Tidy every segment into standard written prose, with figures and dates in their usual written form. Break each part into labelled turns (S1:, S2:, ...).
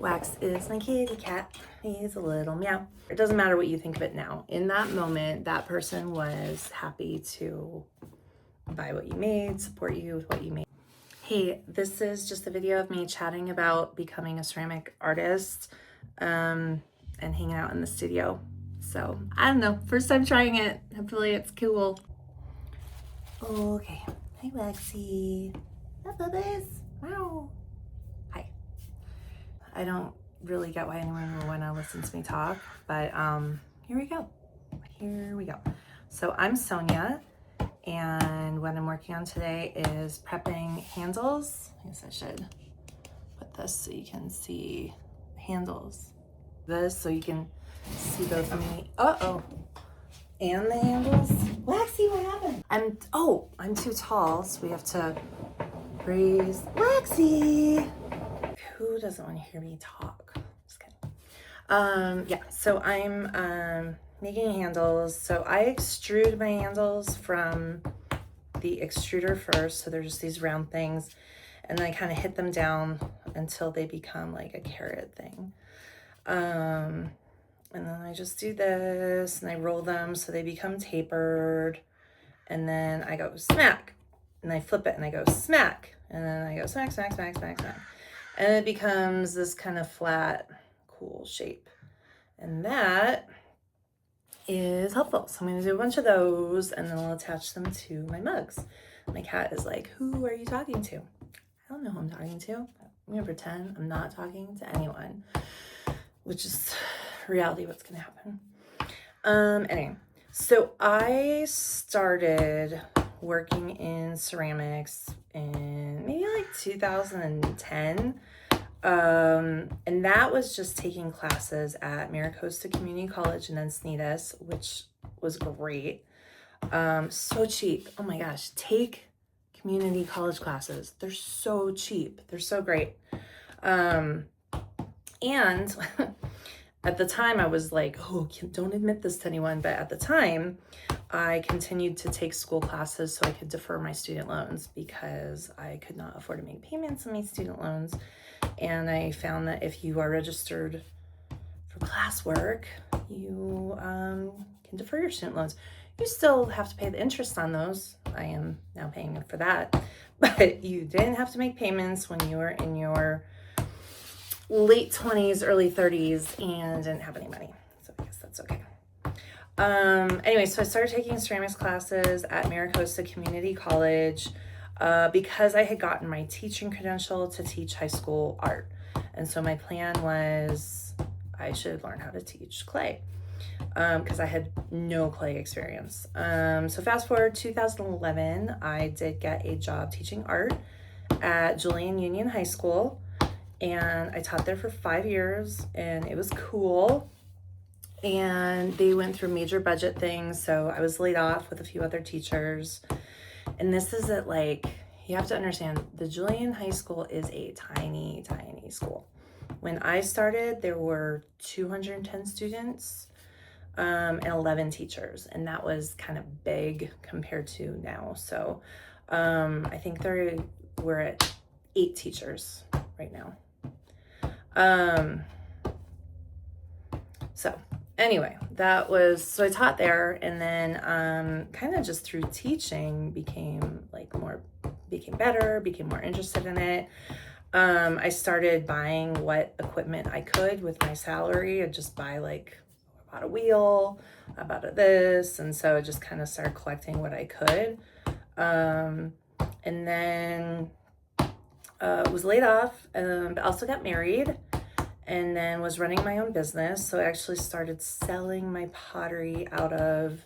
S1: Wax is my kitty cat. He's a little meow. It doesn't matter what you think of it now. In that moment, that person was happy to buy what you made, support you with what you made. Hey, this is just a video of me chatting about becoming a ceramic artist and hanging out in the studio. So, I don't know, first time trying it. Hopefully it's cool. Okay. Hi, Waxy. Hi, Bubba's. Wow. Hi. I don't really get why anyone will want to listen to me talk, but here we go. Here we go. So I'm Sonia, and what I'm working on today is prepping handles. I guess I should put this so you can see handles. This so you can see both me. And the handles. Waxy, what happened? I'm too tall, so we have to raise. Waxy! Who doesn't want to hear me talk? Just kidding. Yeah, so I'm making handles. So I extrude my handles from the extruder first. So they're just these round things. And then I kind of hit them down until they become like a carrot thing. And then I just do this and I roll them so they become tapered. And then I go smack. And I flip it and I go smack. And then I go smack, smack, smack, smack, smack. And it becomes this kind of flat, cool shape. And that is helpful. So I'm going to do a bunch of those and then I'll attach them to my mugs. My cat is like, who are you talking to? I don't know who I'm talking to. I'm going to pretend I'm not talking to anyone, which is reality what's going to happen. Anyway, so I started working in ceramics in maybe like 2010. And that was just taking classes at Maricosta Community College and then SNEDIS, which was great. So cheap. Oh my gosh, take community college classes. They're so cheap. They're so great. And at the time I was like, oh, don't admit this to anyone. But at the time I continued to take school classes so I could defer my student loans because I could not afford to make payments on my student loans. And I found that if you are registered for classwork, you can defer your student loans. You still have to pay the interest on those. I am now paying for that. But you didn't have to make payments when you were in your late 20s, early 30s, and didn't have any money. So I guess that's okay. Anyway, so I started taking ceramics classes at Maricosta Community College because I had gotten my teaching credential to teach high school art. And so my plan was I should learn how to teach clay because I had no clay experience. So fast forward 2011, I did get a job teaching art at Julian High School. And I taught there for 5 years and it was cool. And they went through major budget things. So I was laid off with a few other teachers. And this is at like, you have to understand, the Julian High School is a tiny, tiny school. When I started, there were 210 students and 11 teachers. And that was kind of big compared to now. So I think we're at 8 teachers right now. So anyway, so I taught there, and then kind of just through teaching became better, became more interested in it. I started buying what equipment I could with my salary. I'd just buy I bought a wheel, I bought this, and so I just kind of started collecting what I could. And then was laid off, but also got married and then was running my own business. So I actually started selling my pottery out of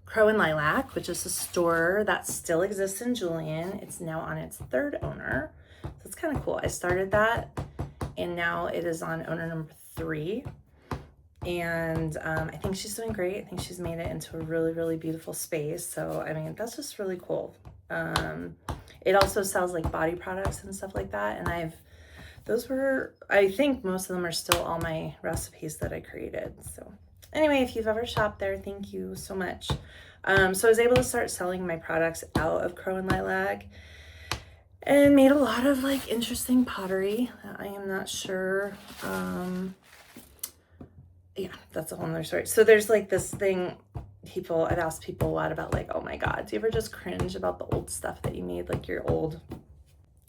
S1: Crow and Lilac, which is a store that still exists in Julian. It's now on its 3rd owner. So it's kind of cool. I started that and now it is on owner number 3. And I think she's doing great. I think she's made it into a really, really beautiful space. So, I mean, that's just really cool. It also sells like body products and stuff like that. And I think most of them are still all my recipes that I created. So anyway, if you've ever shopped there, thank you so much. So I was able to start selling my products out of Crow and Lilac. and made a lot of like interesting pottery. I am not sure. Yeah, that's a whole nother story. So there's like this thing, I've asked people a lot about like, oh my God, do you ever just cringe about the old stuff that you made, like your old,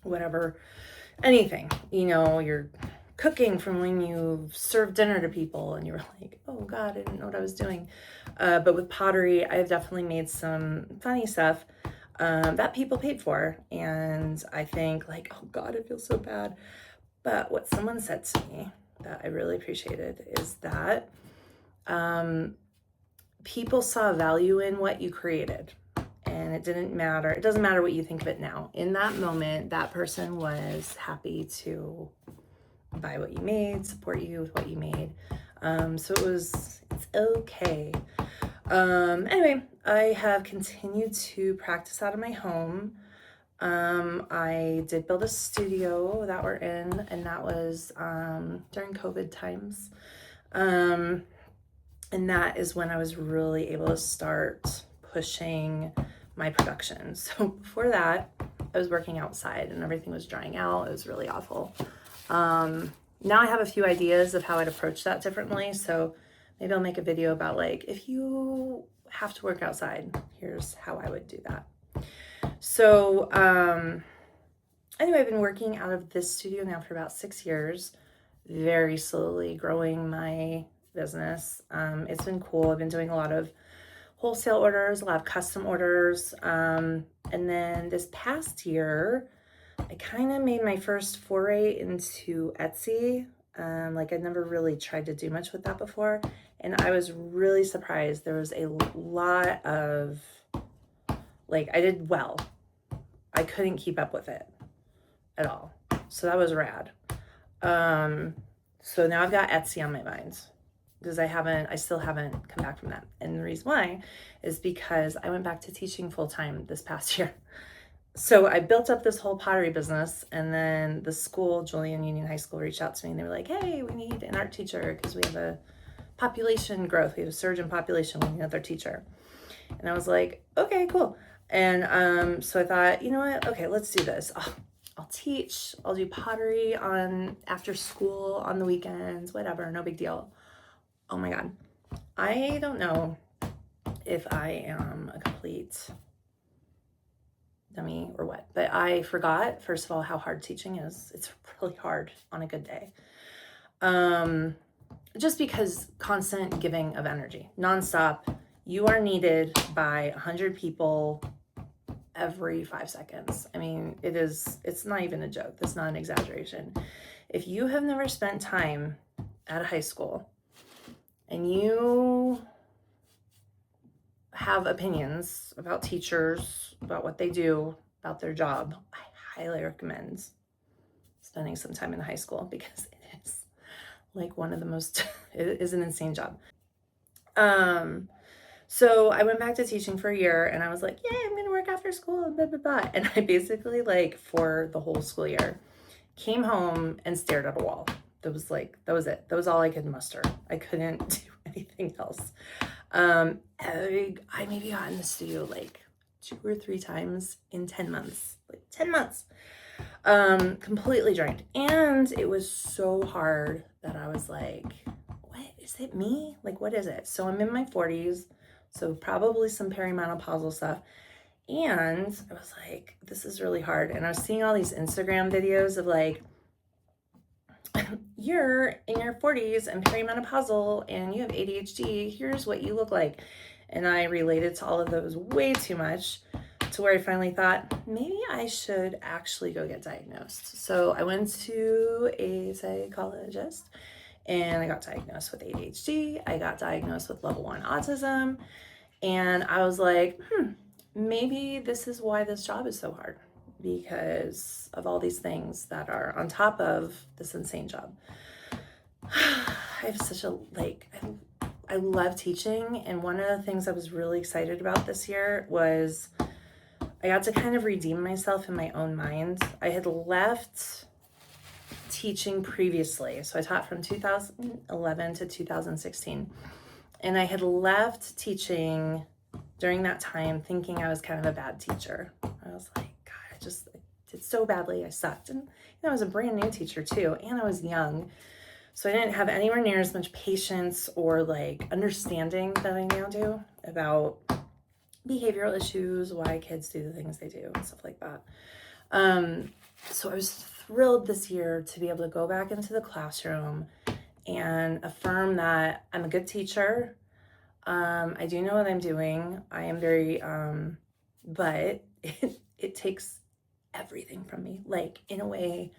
S1: whatever, anything, you're cooking from when you served dinner to people and you were like, oh God, I didn't know what I was doing. But with pottery, I've definitely made some funny stuff that people paid for. And I think like, oh God, I feel so bad. But what someone said to me that I really appreciated is that people saw value in what you created. And it didn't matter. It doesn't matter what you think of it now. In that moment, that person was happy to buy what you made, support you with what you made. So it's okay. Anyway, I have continued to practice out of my home. I did build a studio that we're in, and that was during COVID times. And that is when I was really able to start pushing my production. So before that, I was working outside and everything was drying out. It was really awful. Now I have a few ideas of how I'd approach that differently. So maybe I'll make a video about like, if you have to work outside, here's how I would do that. So anyway, I've been working out of this studio now for about 6 years, very slowly growing my business. It's been cool. I've been doing a lot of wholesale orders, a lot of custom orders. And then this past year, I kind of made my first foray into Etsy. Like I'd never really tried to do much with that before. And I was really surprised. There was a lot of, like, I did well. I couldn't keep up with it at all. So that was rad. So now I've got Etsy on my mind because I still haven't come back from that. And the reason why is because I went back to teaching full time this past year. So I built up this whole pottery business, and then the school, Julian High School, reached out to me and they were like, hey, we need an art teacher because we have a population growth. We have a surge in population. We need another teacher. And I was like, okay, cool. And so I thought, you know what? Okay, let's do this. I'll teach. I'll do pottery after school on the weekends, whatever, no big deal. Oh my God. I don't know if I am a complete dummy or what, but I forgot, first of all, how hard teaching is. It's really hard on a good day. Just because constant giving of energy, nonstop. You are needed by 100 people every 5 seconds. I mean, it's not even a joke. That's not an exaggeration. If you have never spent time at a high school and you have opinions about teachers, about what they do, about their job, I highly recommend spending some time in a high school because it is like one of the most, it is an insane job. So I went back to teaching for a year and I was like, yay, I'm going to work after school and blah, blah, blah. And I basically like for the whole school year came home and stared at a wall. That was it. That was all I could muster. I couldn't do anything else. I maybe got in the studio like 2 or 3 times in 10 months, like 10 months, completely drained. And it was so hard that I was like, what is it me? Like, what is it? So I'm in my 40s. So probably some perimenopausal stuff. And I was like, this is really hard. And I was seeing all these Instagram videos of like, you're in your 40s and perimenopausal and you have ADHD. Here's what you look like. And I related to all of those way too much to where I finally thought, maybe I should actually go get diagnosed. So I went to a psychologist and I got diagnosed with ADHD. I got diagnosed with level 1 autism. And I was like, maybe this is why this job is so hard, because of all these things that are on top of this insane job. I have such a, I love teaching. And one of the things I was really excited about this year was I got to kind of redeem myself in my own mind. I had left teaching previously. So I taught from 2011 to 2016. And I had left teaching during that time thinking I was kind of a bad teacher. I was like, God, I did so badly. I sucked. And I was a brand new teacher too, and I was young. So I didn't have anywhere near as much patience or like understanding that I now do about behavioral issues, why kids do the things they do and stuff like that. So I was thrilled this year to be able to go back into the classroom and affirm that I'm a good teacher. I do know what I'm doing. I am very, but it takes everything from me. Like, in a way,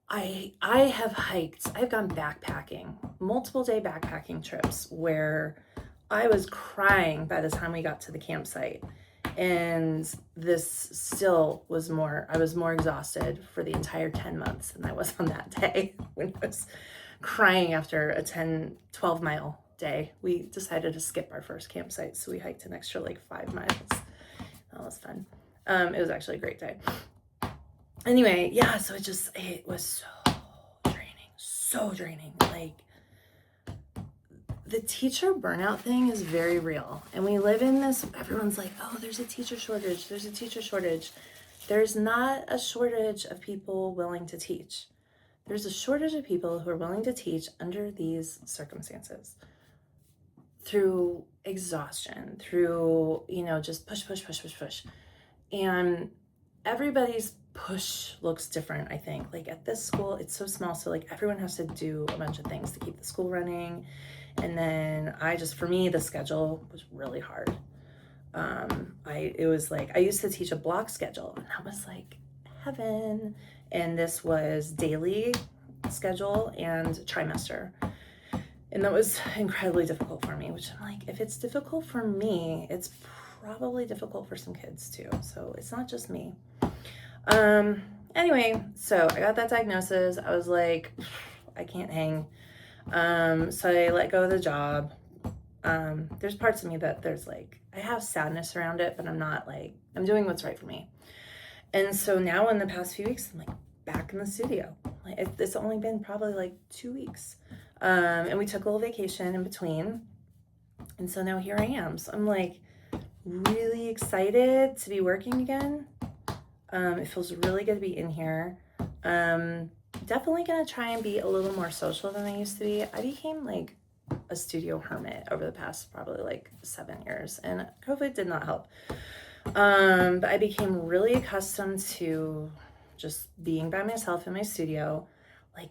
S1: I've gone backpacking, multiple day backpacking trips where I was crying by the time we got to the campsite. And this still was I was more exhausted for the entire 10 months than I was on that day when I was crying after a 12 mile day. We decided to skip our first campsite, so we hiked an extra like 5 miles. That was fun. It was actually a great day. Anyway, yeah, so it was so draining. Like, the teacher burnout thing is very real. And we live in this, everyone's like, oh, there's a teacher shortage. There's not a shortage of people willing to teach. There's a shortage of people who are willing to teach under these circumstances. Through exhaustion, through, just push. And everybody's push looks different, I think. Like, at this school, it's so small, so like everyone has to do a bunch of things to keep the school running. And then for me, the schedule was really hard. It was like, I used to teach a block schedule, and that was like heaven. And this was daily schedule and trimester. And that was incredibly difficult for me, which I'm like, if it's difficult for me, it's probably difficult for some kids too. So it's not just me. Anyway, so I got that diagnosis. I was like, I can't hang. So I let go of the job. There's parts of me that I have sadness around it, but I'm not I'm doing what's right for me. And so now in the past few weeks, I'm back in the studio. It's only been probably 2 weeks. And we took a little vacation in between. And so now here I am. So I'm really excited to be working again. It feels really good to be in here. Definitely gonna try and be a little more social than I used to be. I became a studio hermit over the past probably 7 years, and COVID did not help. But I became really accustomed to just being by myself in my studio,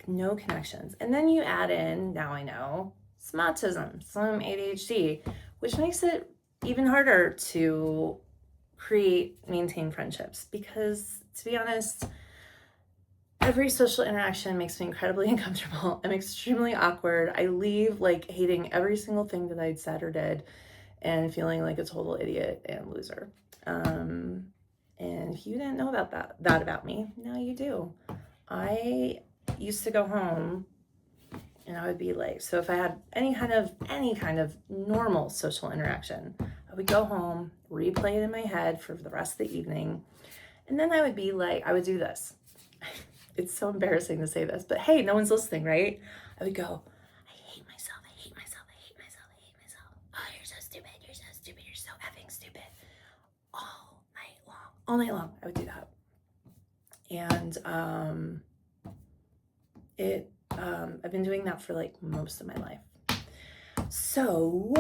S1: no connections. And then you add in, now I know, some autism, some ADHD, which makes it even harder to maintain friendships, because to be honest, every social interaction makes me incredibly uncomfortable. I'm extremely awkward. I leave hating every single thing that I'd said or did and feeling like a total idiot and loser. And if you didn't know about that about me, now you do. I used to go home and I would be so if I had any kind of normal social interaction, I would go home, replay it in my head for the rest of the evening, and then I would be I would do this. It's so embarrassing to say this, but hey, no one's listening, right? I would go, I hate myself. Oh, you're so stupid, you're so effing stupid. All night long, I would do that. And I've been doing that for most of my life. So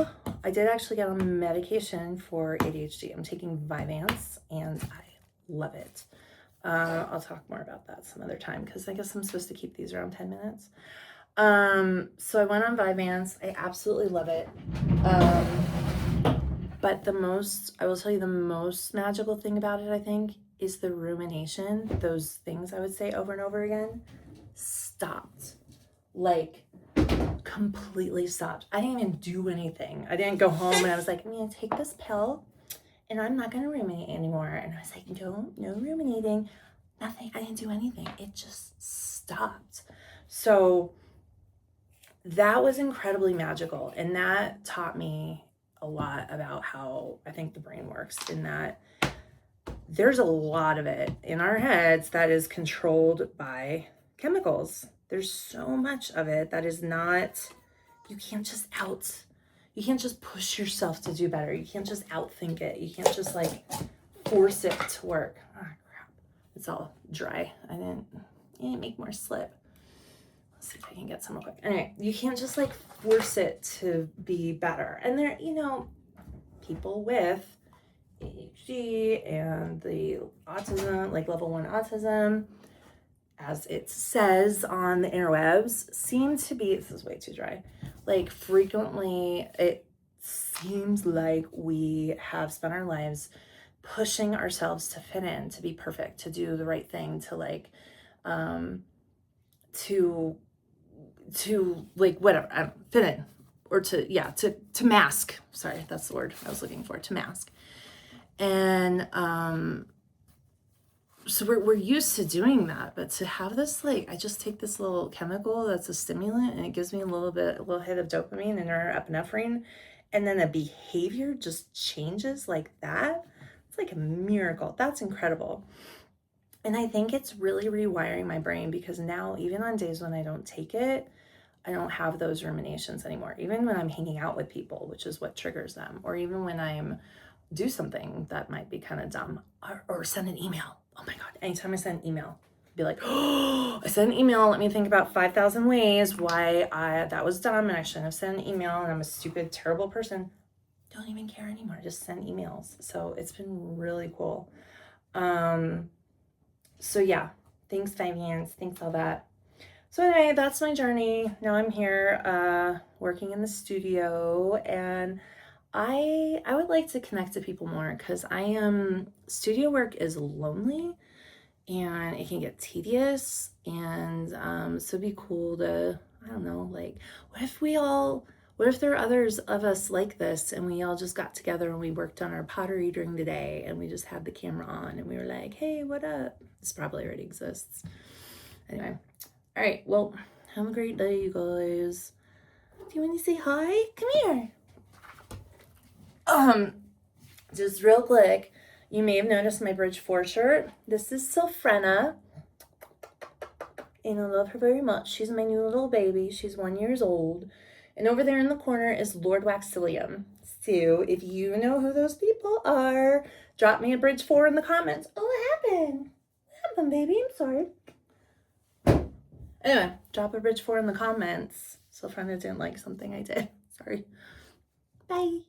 S1: I did actually get on medication for ADHD. I'm taking Vyvanse, and I love it. I'll talk more about that some other time, because I guess I'm supposed to keep these around 10 minutes. So I went on Vyvanse. I absolutely love it. But I will tell you, the most magical thing about it, I think, is the rumination. Those things I would say over and over again stopped. Completely stopped. I didn't even do anything. I didn't go home and I was I'm gonna take this pill and I'm not gonna ruminate anymore. And I was no ruminating, nothing. I didn't do anything. It just stopped. So that was incredibly magical. And that taught me a lot about how I think the brain works, in that there's a lot of it in our heads that is controlled by chemicals. There's so much of it that is not, you can't just push yourself to do better. You can't just outthink it. You can't just force it to work. Oh, It's all dry. I didn't make more slip. Let's see if I can get some real quick. Anyway, you can't just like force it to be better. And there, you know, people with ADHD and the autism, like level 1 autism, as it says on the interwebs, seem to be, this is way too dry, like frequently it seems like we have spent our lives pushing ourselves to fit in, to be perfect, to do the right thing, to like, to like whatever, I don't fit in, or to mask. Sorry, that's the word I was looking for, to mask. And so we're used to doing that, but to have this, like, I just take this little chemical that's a stimulant and it gives me a little hit of dopamine and norepinephrine, and then the behavior just changes like that. It's like a miracle. That's incredible. And I think it's really rewiring my brain, because now even on days when I don't take it, I don't have those ruminations anymore. Even when I'm hanging out with people, which is what triggers them, or even when I'm do something that might be kind of dumb, or send an email. Oh my God, anytime I send an email, I'd be like, oh, I sent an email. Let me think about 5,000 ways why that was dumb and I shouldn't have sent an email and I'm a stupid, terrible person. Don't even care anymore. Just send emails. So it's been really cool. So yeah, thanks 5 hands. Thanks all that. So anyway, that's my journey. Now I'm here working in the studio, and I would like to connect to people more, because studio work is lonely and it can get tedious, and so it'd be cool to, I don't know, like, what if there are others of us like this and we all just got together and we worked on our pottery during the day and we just had the camera on and we were like, hey, what up? This probably already exists. Anyway, all right, well, have a great day, you guys. Do you want to say hi? Come here. Just real quick, you may have noticed my Bridge 4 shirt. This is Sylphrena, and I love her very much. She's my new little baby. She's 1 year old. And over there in the corner is Lord Waxilium. So if you know who those people are, drop me a Bridge 4 in the comments. Oh, what happened? What happened, baby? I'm sorry. Anyway, drop a Bridge 4 in the comments. Sylphrena didn't like something I did. Sorry. Bye.